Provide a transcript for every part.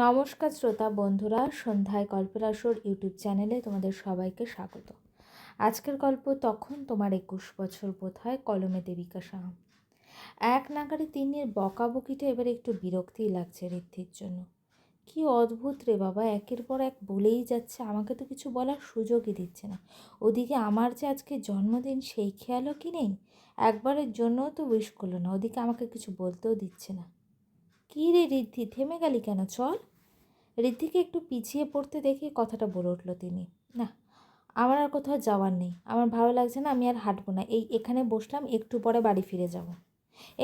নমস্কার শ্রোতা বন্ধুরা, সন্ধ্যায় গল্পের আসর ইউটিউব চ্যানেলে তোমাদের সবাইকে স্বাগত। আজকের গল্প তখন তোমার 21 বছর বোধ হয়, কলমে দেবিকা সাহা। এক নাগারে তিন্নির বকাবকিটা এবার একটু বিরক্তিই লাগছে ঋদ্ধির জন্য। কি অদ্ভুত রে বাবা, একের পর এক বলেই যাচ্ছে, আমাকে তো কিছু বলার সুযোগই দিচ্ছে না। ওদিকে আমার যে আজকে জন্মদিন সেই খেয়ালও কি নেই, একবারের জন্যও তো উইশ করলো না, ওদিকে আমাকে কিছু বলতেও দিচ্ছে না। কী রে ঋদ্ধি, থেমে গেলি কেন? চল। ঋদ্ধিকে একটু পিছিয়ে পড়তে দেখে কথাটা বলে উঠল তিনি। না, আমার আর কোথাও যাওয়ার নেই, আমার ভালো লাগছে না, আমি আর হাঁটবো না, এখানে বসলাম, একটু পরে বাড়ি ফিরে যাব।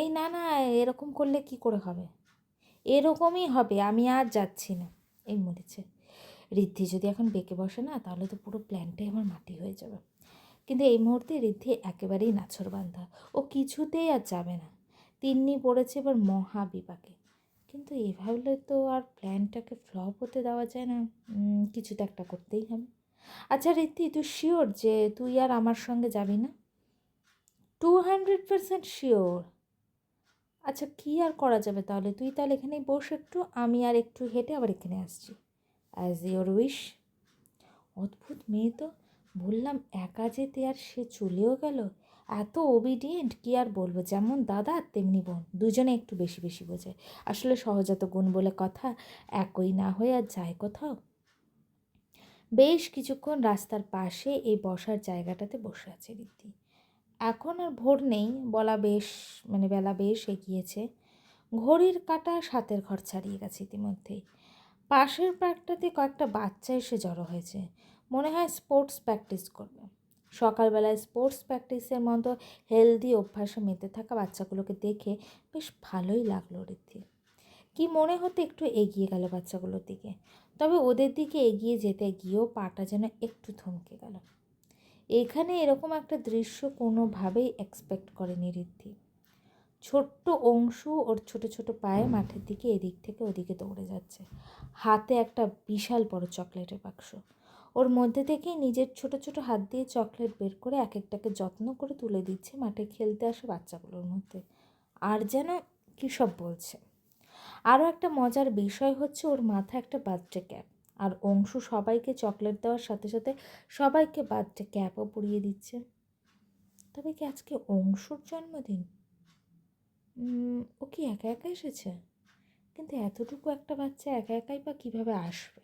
এই না না, এরকম করলে কি করে হবে? এরকমই হবে, আমি আর যাচ্ছি না। এই মরেছে, ঋদ্ধি যদি এখন বেঁকে বসে না, তাহলে তো পুরো প্ল্যানটাই আমার মাটি হয়ে যাবে। কিন্তু এই মুহূর্তে ঋদ্ধি একেবারেই নাছোড়বান্ধা, ও কিছুতেই আর যাবে না। তিন্নি পড়েছে এবার মহা বিপাকে। কিন্তু এভাবে তো আর প্ল্যানটাকে ফ্লপ হতে দেওয়া যায় না, কিছু তো একটা করতেই হবে। আচ্ছা ঋদ্ধি, তুই শিওর যে তুই আর আমার সঙ্গে যাবি না? 200% শিওর? আচ্ছা, কী আর করা যাবে তাহলে? তুই তাহলে এখানেই বস একটু, আমি আর একটু হেঁটে আবার এখানে আসছি। As your wish. অদ্ভুত মেয়ে তো, বললাম একা যেতে আর সে চলেও গেল। এত ওবিডিয়েন্ট, কি আর বলবো, যেমন দাদা তেমনি বোন, দুজনে একটু বেশি বেশি বোঝে। আসলে সহজাত গুণ বলে কথা, একই না হয়ে আর যায় কোথাও। বেশ কিছুক্ষণ রাস্তার পাশে এই বসার জায়গাটাতে বসে আছে ঋদ্ধি। এখন আর ভোর নেই বলা, বেলা বেশ এগিয়েছে। ঘড়ির কাঁটা 7-এর ঘর ছাড়িয়ে গেছে ইতিমধ্যেই। পাশের পার্কটাতে কয়েকটা বাচ্চা এসে জড়ো হয়েছে, মনে হয় স্পোর্টস প্র্যাকটিস করবে। সকালবেলায় স্পোর্টস প্র্যাকটিসের মতো হেলদি অভ্যাসে মেতে থাকা বাচ্চাগুলোকে দেখে বেশ ভালোই লাগলো ঋদ্ধি। কি মনে হতে একটু এগিয়ে গেল বাচ্চাগুলোর দিকে, তবে ওদের দিকে এগিয়ে যেতে গিয়েও পাটা যেন একটু থমকে গেল। এখানে এরকম একটা দৃশ্য কোনোভাবেই এক্সপেক্ট করেনি ঋদ্ধি। ছোট্ট অংশু ওর ছোট ছোট পায়ে মাঠের দিকে এদিক থেকে ওদিকে দৌড়ে যাচ্ছে, হাতে একটা বিশাল বড় চকলেটের বাক্স। ওর মধ্যে থেকেই নিজের ছোট ছোট হাত দিয়ে চকলেট বের করে এক একটাকে যত্ন করে তুলে দিচ্ছে মাঠে খেলতে আসা বাচ্চাগুলোর মধ্যে। আর যেন কী সব বলছে। আরও একটা মজার বিষয় হচ্ছে, ওর মাথায় একটা বার্থডে ক্যাপ, আর অংশু সবাইকে চকলেট দেওয়ার সাথে সাথে সবাইকে বার্থডে ক্যাপও পরিয়ে দিচ্ছে। তবে কি আজকে অংশুর জন্মদিন? ও কি একা একা এসেছে? কিন্তু এতটুকু একটা বাচ্চা একা একাই বা কীভাবে আসবে?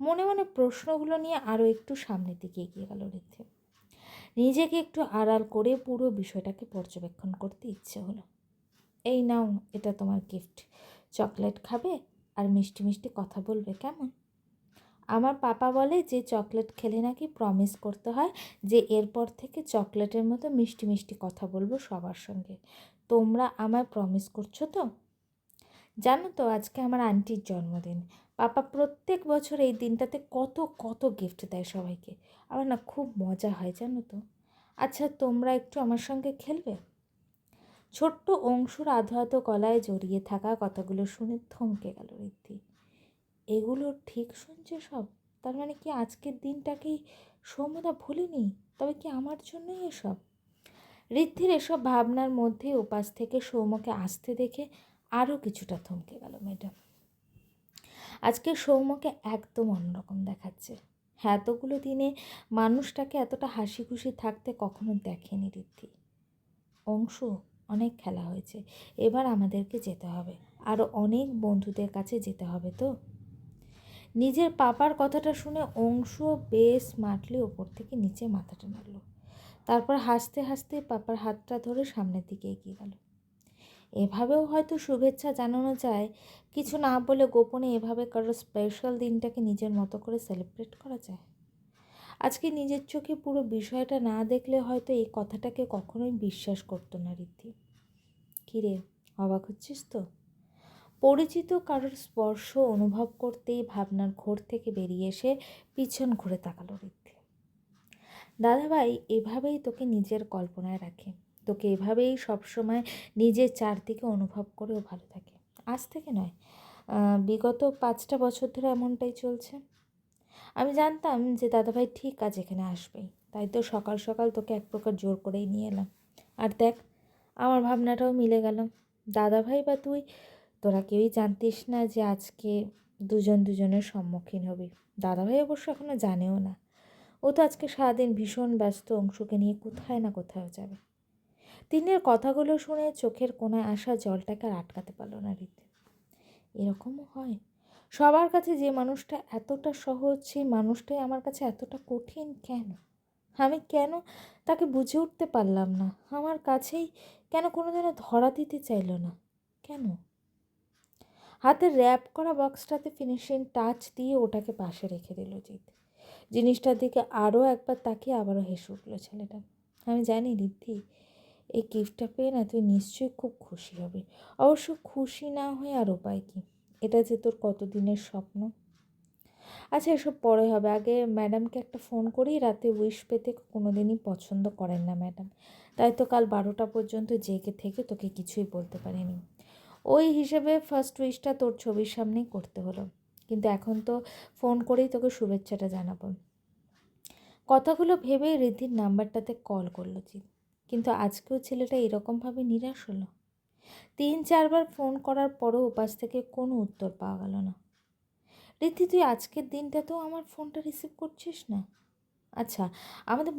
মনে মনে প্রশ্নগুলো নিয়ে আরও একটু সামনের দিকে এগিয়ে গেল ঋদ্ধি। নিজেকে একটু আড়াল করে পুরো বিষয়টাকে পর্যবেক্ষণ করতে ইচ্ছে হলো। এই নাও, এটা তোমার গিফট, চকলেট খাবে আর মিষ্টি মিষ্টি কথা বলবে, কেমন? আমার পাপা বলে যে চকলেট খেলে নাকি প্রমিস করতে হয় যে এরপর থেকে চকলেটের মতো মিষ্টি মিষ্টি কথা বলবো সবার সঙ্গে। তোমরা আমায় প্রমিস করছো তো? জানো তো আজকে আমার আন্টির জন্মদিন। পাপা প্রত্যেক বছর এই দিনটাতে কত কত গিফট দেয় সবাইকে। আমার না খুব মজা হয়, জানো তো। আচ্ছা, তোমরা একটু আমার সঙ্গে খেলবে? ছোট্ট অংশুর আধো আধো গলায় জড়িয়ে থাকা কথাগুলো শুনে থমকে গেল ঋদ্ধি। এগুলো ঠিক শুনছে সব? তার মানে কি আজকের দিনটাকেই সৌম্যদা ভুলেনি? তবে কি আমার জন্যই এসব? ঋদ্ধির এসব ভাবনার মধ্যে ওপাশ থেকে সৌম্যকে আসতে দেখে আরও কিছুটা থমকে গেল ম্যাডাম। আজকে সৌম্যকে একদম অন্যরকম দেখাচ্ছে। এতগুলো দিনে মানুষটাকে এতটা হাসি খুশি থাকতে কখনো দেখেনি ঋদ্ধি। অংশু, অনেক খেলা হয়েছে, এবার আমাদেরকে যেতে হবে, আরও অনেক বন্ধুদের কাছে যেতে হবে তো। নিজের পাপার কথাটা শুনে অংশুও বেশ স্মার্টলি ওপর থেকে নিচে মাথাটা নাড়ল। তারপর হাসতে হাসতে পাপার হাতটা ধরে সামনের দিকে এগিয়ে গেল। এভাবেও হয়তো শুভেচ্ছা জানানো যায়, কিছু না বলে গোপনে এভাবে কারো স্পেশাল দিনটাকে নিজের মতো করে সেলিব্রেট করা যায়। আজকে নিজের চোখে পুরো বিষয়টা না দেখলে হয়তো এই কথাটাকে কখনোই বিশ্বাস করতো না ঋদ্ধি। কিরে, অবাক হচ্ছিস তো? পরিচিত কারোর স্পর্শ অনুভব করতেই ভাবনার ঘোর থেকে বেরিয়ে এসে পিছন ঘুরে তাকালো ঋদ্ধি। দাদাভাই এভাবেই তোকে নিজের কল্পনায় রাখে, তোকে এভাবেই সবসময় নিজের চারদিকে অনুভব করেও ভালো থাকে। আজ থেকে নয়, বিগত 5টা বছর ধরে এমনটাই চলছে। আমি জানতাম যে দাদাভাই ঠিক আজ এখানে আসবেই, তাই তো সকাল সকাল তোকে এক প্রকার জোর করেই নিয়ে এলাম। আর দেখ, আমার ভাবনাটাও মিলে গেল। দাদাভাই বা তুই, তোরা কেউই জানতিস না যে আজকে দুজন দুজনের সম্মুখীন হবি। দাদাভাই অবশ্য এখনও জানেও না। ও তো আজকে সারাদিন ভীষণ ব্যস্ত, অংশুকে নিয়ে কোথায় না কোথাও যাবে। তিন্নির কথাগুলো শুনে চোখের কোণায় আসা জলটাকে আর আটকাতে পারল না রীতি। এরকমও হয়, সবার কাছে যে মানুষটা এতটা সহজ সেই মানুষটাই আমার কাছে এতটা কঠিন কেন? আমি কেন তাকে বুঝে উঠতে পারলাম না? আমার কাছেই কেন কোনোদিনও ধরা দিতে চাইল না? কেন? হাতের র্যাপ করা বক্সটাতে ফিনিশিং টাচ দিয়ে ওটাকে পাশে রেখে দিল জিৎ। জিনিসটার দিকে আরও একবার তাকিয়ে আবারও হেসে উঠল ছেলেটা। আমি জানি রিদ্ধি, এই গিফটটা পেয়ে না তুই নিশ্চয়ই খুব খুশি হবি। অবশ্য খুশি না হয়ে আর উপায় কী? এটা যে তোর কতদিনের স্বপ্ন। আচ্ছা এসব পরে হবে, আগে ম্যাডামকে একটা ফোন করি। রাতে উইশ পেতে কোনো দিনই পছন্দ করেন না ম্যাডাম, তাই তো কাল 12টা পর্যন্ত জেগে থেকে তোকে কিছুই বলতে পারিনি। ওই হিসেবে ফার্স্ট উইশটা তোর ছবির সামনেই করতে হলো, কিন্তু এখন তো ফোন করেই তোকে শুভেচ্ছাটা জানাবো। কথাগুলো ভেবেই রিদ্ধির নাম্বারটাতে কল করলো জিৎ, কিন্তু আজকেও ছেলেটা এরকমভাবে নিরাশ হলো। 3-4বার ফোন করার পরও উপাস থেকে কোনো উত্তর পাওয়া গেল না। রিদ্ধি, তুই আজকের দিনটাতেও আমার ফোনটা রিসিভ করছিস না? আচ্ছা, আমাদের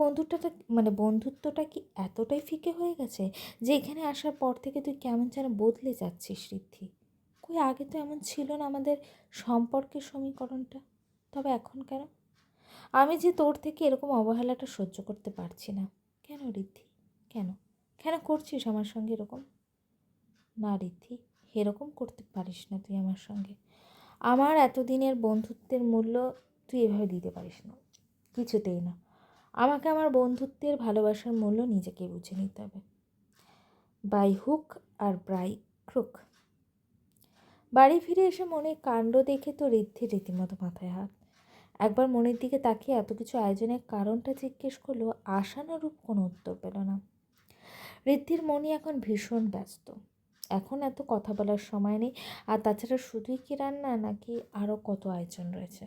বন্ধুত্বটা কি এতটাই ফিকে হয়ে গেছে যে এখানে আসার পর থেকে তুই কেমন যেন বদলে যাচ্ছিস রিদ্ধি? কই আগে তো এমন ছিল না আমাদের সম্পর্কের সমীকরণটা। তবে এখন কেন? আমি যে তোর থেকে এরকম অবহেলাটা সহ্য করতে পারছি না। কেন রিদ্ধি? কেন? কেন করছিস আমার সঙ্গে এরকম? না রিদ্ধি, এরকম করতে পারিস না তুই আমার সঙ্গে। আমার এতদিনের বন্ধুত্বের মূল্য তুই এভাবে দিতে পারিস না, কিছুতেই না। আমাকে আমার বন্ধুত্বের ভালোবাসার মূল্য নিজেকে বুঝে নিতে হবে, by hook or by crook. বাড়ি ফিরে এসে মনে কাণ্ড দেখে তো রিদ্ধির রীতিমতো মাথায় হাত। একবার মনের দিকে তাকিয়ে এত কিছু আয়োজনের কারণটা জিজ্ঞেস করলেও আশানুরূপ কোনো উত্তর পেল না। রিদ্ধির মনই এখন ভীষণ ব্যস্ত। এখন এত কথা বলার সময় নেই। আর তাছাড়া শুধুই কি রান্না, নাকি আরও কত আয়োজন রয়েছে,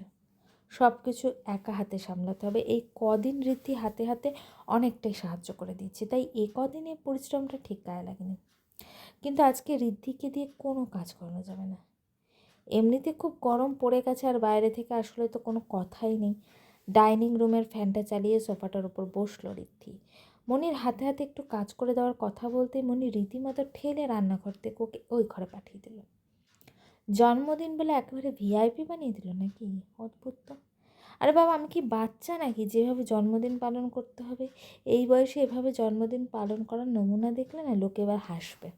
সব কিছু একা হাতে সামলাতে হবে। এই কদিন রিদ্ধি হাতে হাতে অনেকটাই সাহায্য করে দিচ্ছে, তাই এই কদিনে পরিশ্রমটা ঠিক গায়ে লাগেনি। কিন্তু আজকে রিদ্ধিকে দিয়ে কোনো কাজ করানো যাবে না। এমনিতে খুব গরম পড়ে গেছে, আর বাইরে থেকে আসলে তো কোনো কথাই নেই। ডাইনিং রুমের ফ্যানটা চালিয়ে সোফাটার উপর বসলো রিদ্ধি। মনির হাতে হাতে একটু কাজ করে দেওয়ার কথা বলতে মনি রীতিমতো ঠেলে রান্নাঘর থেকে ওকে ওই ঘরে পাঠিয়ে দিল। জন্মদিন বলে একেবারে ভিআইপি বানিয়ে দিল নাকি? অদ্ভুত তো। আরে বাবা, আমি কি বাচ্চা নাকি যেভাবে জন্মদিন পালন করতে হবে? এই বয়সে এভাবে জন্মদিন পালন করার নমুনা দেখলে না লোকে এবার হাসবে।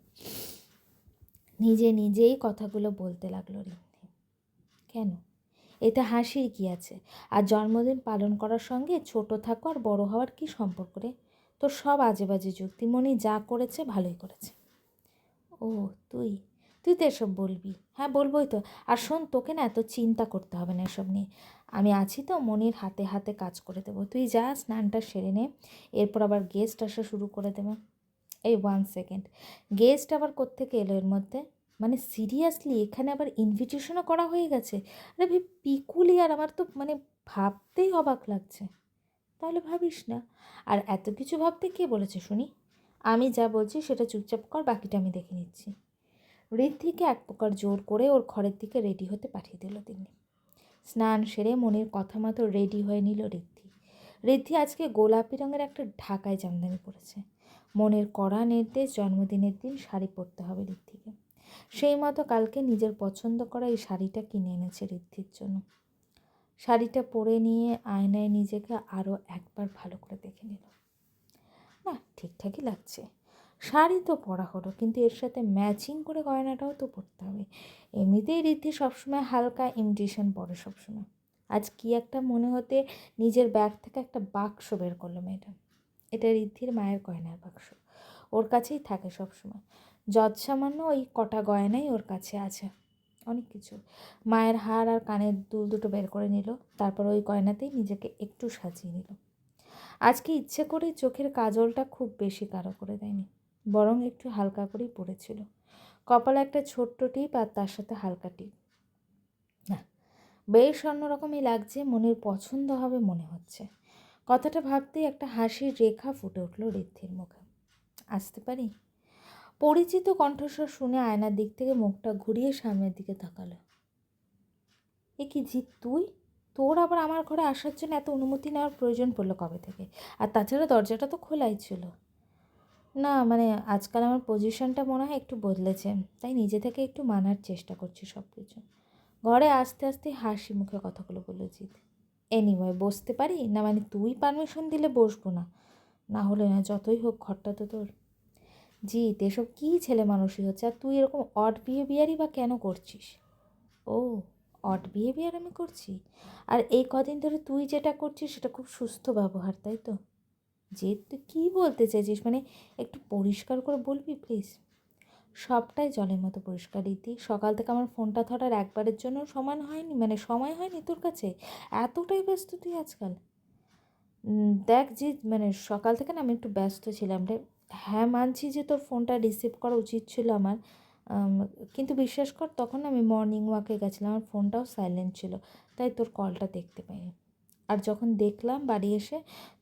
নিজে নিজেই কথাগুলো বলতে লাগলো রিদ্ধি। কেন? এতে হাসির কি আছে? আর জন্মদিন পালন করার সঙ্গে ছোট থাকো আর বড় হওয়ার কি সম্পর্ক রে? তোর সব আজে বাজে যুক্তি। মনি যা করেছে ভালোই করেছে। ও, তুই তুই তো এসব বলবি? হ্যাঁ বলবোই তো। আর শোন, তোকে না এত চিন্তা করতে হবে না এসব নিয়ে। আমি আছি তো, মনির হাতে হাতে কাজ করে দেবো। তুই যা, স্নানটা সেরে নে, এরপর আবার গেস্ট আসা শুরু করে দেবে। এই 1 সেকেন্ড, গেস্ট আবার কোত্থেকে এলো এর মধ্যে? মানে সিরিয়াসলি এখানে আবার ইনভিটেশনও করা হয়ে গেছে? আরে ভাই পিকুলি, আর আমার তো ভাবতেই অবাক লাগছে। তাহলে ভাবিস না। আর এত কিছু ভাবতে কে বলেছে শুনি? আমি যা বলছি সেটা চুপচাপ কর, বাকিটা আমি দেখে নিচ্ছি। ঋদ্ধিকে এক প্রকার জোর করে ওর ঘরের দিকে রেডি হতে পাঠিয়ে দিল তিনি। স্নান সেরে মনের কথা মতো রেডি হয়ে নিল ঋদ্ধি। ঋদ্ধি আজকে গোলাপি রঙের একটা ঢাকায় জামদানি পরেছে। মনের কড়া নির্দেশ, জন্মদিনের দিন শাড়ি পরতে হবে ঋদ্ধিকে। সেই মতো কালকে নিজের পছন্দ করা এই শাড়িটা কিনে এনেছে ঋদ্ধির জন্য। শাড়িটা পরে নিয়ে আয়নায় নিজেকে আরও একবার ভালো করে দেখে নিল। না, ঠিকঠাকই লাগছে। শাড়ি তো পরা হলো, কিন্তু এর সাথে ম্যাচিং করে গয়নাটাও তো পরতে হবে। এমনিতেই ঋদ্ধি সবসময় হালকা ইমিটেশন পরে সবসময়। আজ কি একটা মনে হতে নিজের ব্যাগ থেকে একটা বাক্স বের করলো মেয়েটা। এটা ঋদ্ধির মায়ের গয়নার বাক্স, ওর কাছেই থাকে সবসময়। যৎসামান্য ওই কটা গয়নাই ওর কাছে আছে, অনেক কিছু। মায়ের হার আর কানের দুল দুটো বের করে নিল, তারপর ওই গয়নাতেই নিজেকে একটু সাজিয়ে নিল। আজকে ইচ্ছে করে চোখের কাজলটা খুব বেশি গাঢ় করে দেয়নি, বরং একটু হালকা করেই পড়েছিল। কপালে একটা ছোট্ট টিপ আর তার সাথে হালকা টিপ। না, বেশ অন্যরকমই লাগছে, মনের পছন্দ হবে মনে হচ্ছে। কথাটা ভাবতেই একটা হাসির রেখা ফুটে উঠল ঋদ্ধির মুখে। আসতে পারি? পরিচিত কণ্ঠস্বর শুনে আয়নার দিক থেকে মুখটা ঘুরিয়ে সামনের দিকে তাকালো। এ কি জিৎ তুই? তোর আবার আমার ঘরে আসার জন্য এত অনুমতি নেওয়ার প্রয়োজন পড়লো কবে থেকে? আর তাছাড়া দরজাটা তো খোলাই ছিল। না মানে আজকাল আমার পজিশনটা মনে হয় একটু বদলেছে, তাই নিজে থেকে একটু মানার চেষ্টা করছি সব কিছু। ঘরে আস্তে আস্তে হাসি মুখে কথাগুলো বললো জিৎ। এনিওয়ে বসতে পারি না? মানে তুই পারমিশন দিলে বসবো না, না হলে না, যতই হোক ঘরটা তো তোর। জিৎ এসব কী ছেলে মানুষই হচ্ছে, আর তুই এরকম অড বিহেভিয়ারই বা কেন করছিস? ও, অড বিহেভিয়ার আমি করছি? আর এই কদিন ধরে তুই যেটা করছিস সেটা খুব সুস্থ ব্যবহার, তাই তো? যে তুই কী বলতে চাইছিস, মানে একটু পরিষ্কার করে বলবি প্লিজ? সবটাই জলের মতো পরিষ্কার রীতি। সকাল থেকে আমার ফোনটা ধরার একবারের জন্য সমান হয়নি, মানে সময় হয়নি তোর কাছে? এতটাই ব্যস্ত তুই আজকাল? দেখ যে মানে সকাল থেকে না আমি একটু ব্যস্ত ছিলাম রে। হ্যাঁ মানছি যে তোর ফোনটা রিসিভ করা উচিত ছিল আমার, আম, কিন্তু বিশ্বাস কর তখন আমি মর্নিং ওয়াকে গেছিলাম, আমার ফোনটাও সাইলেন্ট ছিল, তাই তোর কলটা দেখতে পাইনি। আর যখন দেখলাম বাড়ি এসে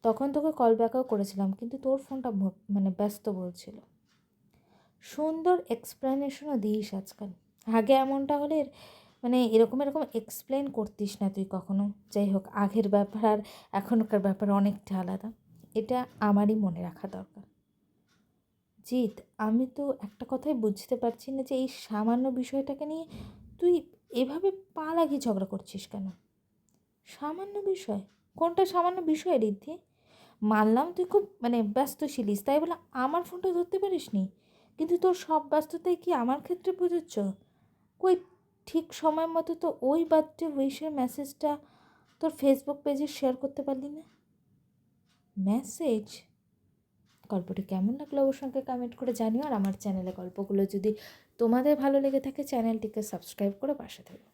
তখন তোকে কল ব্যাকও করেছিলাম, কিন্তু তোর ফোনটা মানে ব্যস্ত বলছিল। সুন্দর এক্সপ্লেনেশনও দিস আজকাল। আগে এমনটা হলে মানে এরকম এরকম এক্সপ্লেন করতিস না তুই কখনো। যাই হোক, আগের ব্যাপার আর এখনকার ব্যাপার অনেকটা আলাদা, এটা আমারই মনে রাখা দরকার। জিৎ, আমি তো একটা কথাই বুঝতে পারছি না যে এই সামান্য বিষয়টাকে নিয়ে তুই এভাবে পা লাগিয়ে ঝগড়া করছিস কেন? সামান্য বিষয়? কোনটা সামান্য বিষয় রিদ্ধি? মানলাম তুই খুব মানে ব্যস্ত ছিলিস, তাই বলে আমার ফোনটা ধরতে পারিসনি, কিন্তু তোর সব ব্যস্ততাই কি আমার ক্ষেত্রে প্রযোজ্য? কই, ঠিক সময় মতো তো ওই বার্থডে উইশের মেসেজটা তোর ফেসবুক পেজে শেয়ার করতে পারলি না? মেসেজ? গল্পটি কেমন লাগলো অবশ্যই আমাকে কমেন্ট করে জানিও, আর আমার চ্যানেলে গল্পগুলো যদি তোমাদের ভালো লেগে থাকে চ্যানেলটিকে সাবস্ক্রাইব করে পাশে থেকো।